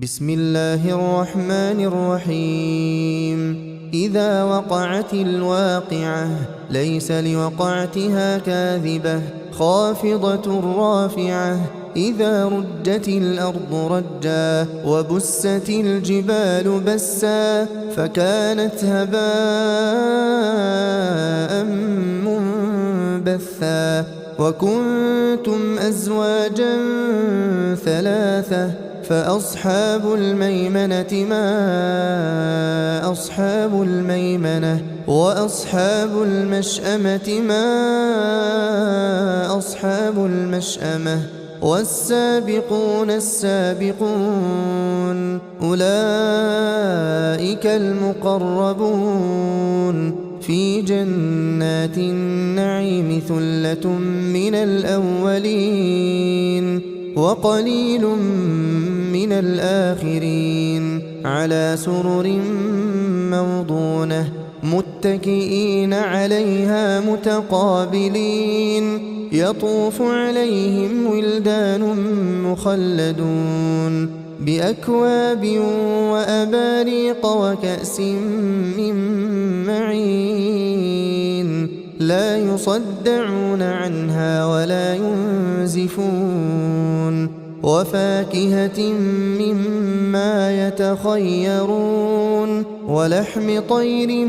بسم الله الرحمن الرحيم. إذا وقعت الواقعة ليس لوقعتها كاذبة خافضة رافعة. إذا رجت الأرض رجا وبست الجبال بسا فكانت هباء منبثا. وكنتم أزواجا ثلاثة فأصحاب الميمنة ما أصحاب الميمنة وأصحاب المشأمة ما أصحاب المشأمة والسابقون السابقون أولئك المقربون في جنات النعيم ثلة من الأولين وقليل من الآخرين على سرر موضونة متكئين عليها متقابلين يطوف عليهم ولدان مخلدون بأكواب وأباريق وكأس من معين لا يصدعون عنها ولا ينزفون وفاكهة مما يتخيرون ولحم طير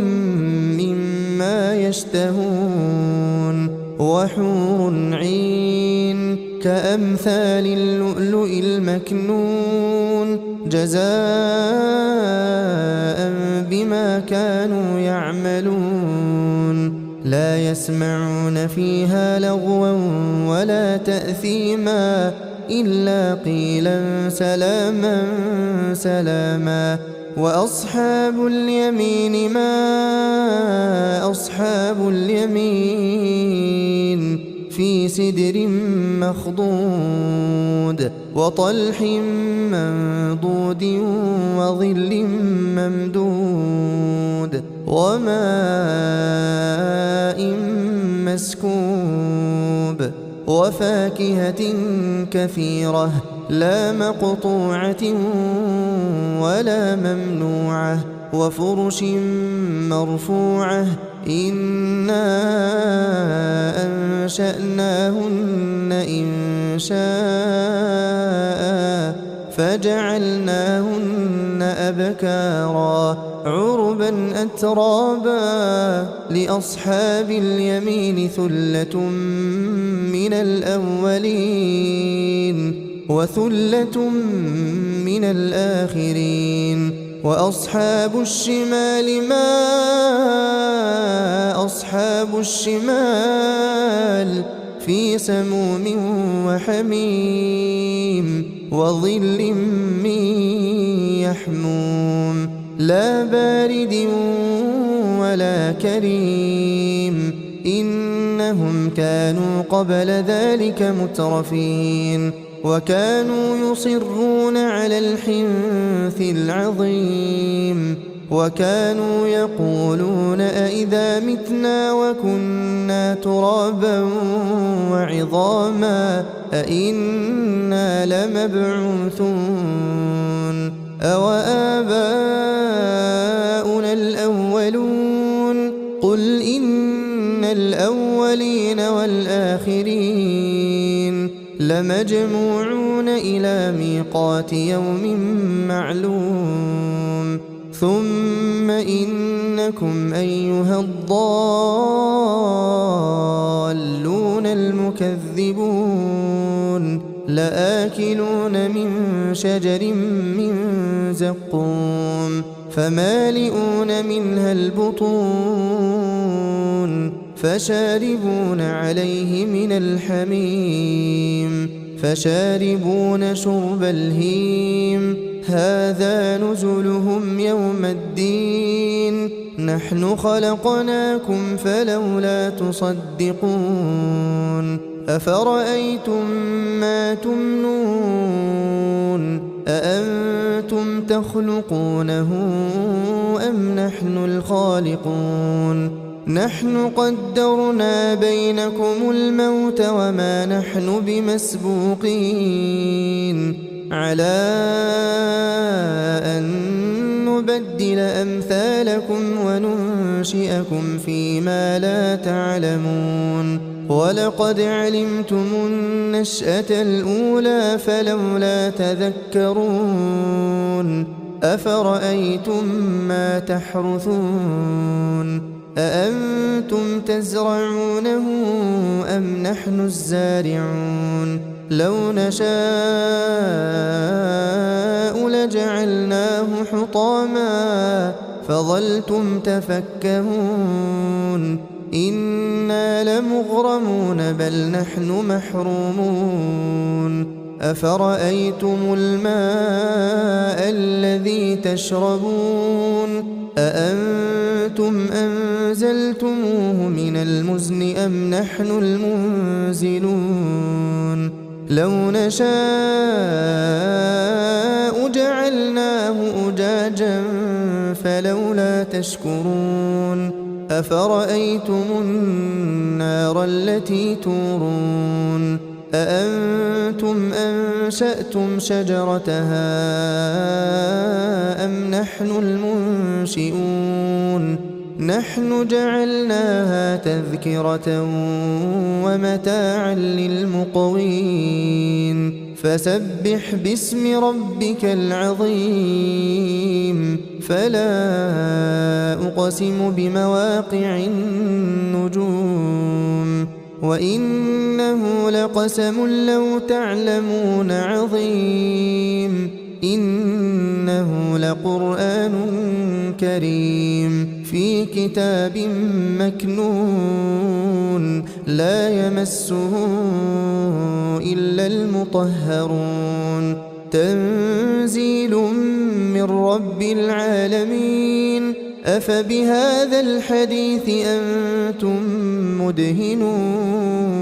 مما يشتهون وحور عين كأمثال اللؤلؤ المكنون جزاء بما كانوا يعملون لا يسمعون فيها لغوا ولا تأثيما إلا قيلا سلاما سلاما. وأصحاب اليمين ما أصحاب اليمين في سدر مخضود وطلح منضود وظل ممدود وماء مسكوب وفاكهة كثيرة لا مقطوعة ولا ممنوعة وفرش مرفوعة إنا أنشأناهن إنشاء فجعلناهن أبكارا عربا أترابا لأصحاب اليمين ثلة من الأولين وثلة من الآخرين. وأصحاب الشمال ما أصحاب الشمال في سموم وحميم وظل من يحموم لا بارد ولا كريم إنهم كانوا قبل ذلك مترفين وكانوا يصرون على الحنث العظيم وكانوا يقولون أئذا متنا وكنا ترابا وعظاما أئنا لمبعوثون أو آباؤنا الأولون قل إن الأولين والآخرين لمجموعون إلى ميقات يوم معلوم ثم إنكم أيها الضالون المكذبون لآكلون من شجر من زقوم فمالئون منها البطون فشاربون عليه من الحميم فشاربون شرب الهيم هذا نزلهم يوم الدين نحن خلقناكم فلولا تصدقون أفرأيتم ما تمنون أأنتم تخلقونه أم نحن الخالقون نحن قدرنا بينكم الموت وما نحن بمسبوقين على نبدل أمثالكم وننشئكم فيما لا تعلمون ولقد علمتم النشأة الأولى فلولا تذكرون أفرأيتم ما تحرثون أأنتم تزرعونه أم نحن الزارعون لو نشاء لجعلناه حطاما فظلتم تفكهون إنا لمغرمون بل نحن محرومون أفرأيتم الماء الذي تشربون أأنتم أنزلتموه من المزن أم نحن المنزلون لو نشاء جعلناه أجاجا فلولا تشكرون أفرأيتم النار التي تورون أأنتم أنشأتم شجرتها أم نحن المنشئون نحن جعلناها تذكرة ومتاعا للمقوين فسبح باسم ربك العظيم فلا أقسم بمواقع النجوم وإنه لقسم لو تعلمون عظيم إنه لقرآن كريم في كتاب مكنون لا يمسه إلا المطهرون تنزيل من رب العالمين أفبهذا الحديث أنتم مدهنون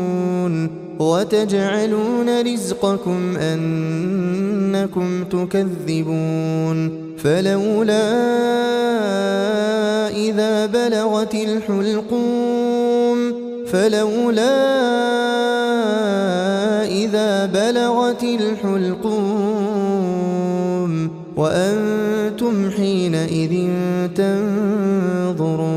وتجعلون رزقكم أنكم تكذبون فلولا إذا بلغت الحلقوم وأنتم حينئذ تنظرون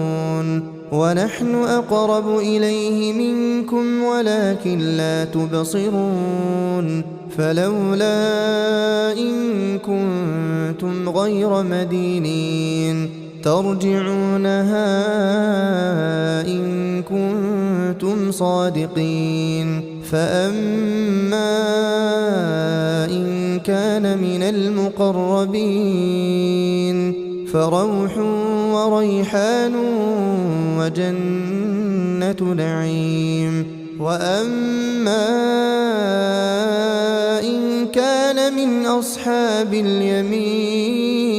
ونحن أقرب إليه منكم ولكن لا تبصرون فلولا إن كنتم غير مدينين ترجعونها إن كنتم صادقين فأما إن كان من المقربين فروح وريحان وجنة نعيم وأما إن كان من أصحاب اليمين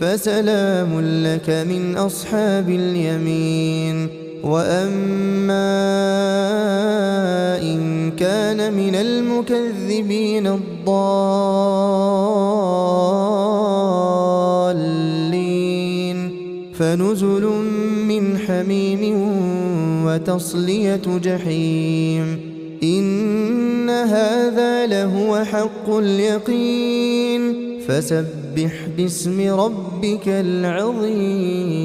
فسلام لك من أصحاب اليمين وأما إن كان من المكذبين الضالين فنزل من حميم وتصلية جحيم إن هذا لهو حق اليقين فسبح باسم ربك العظيم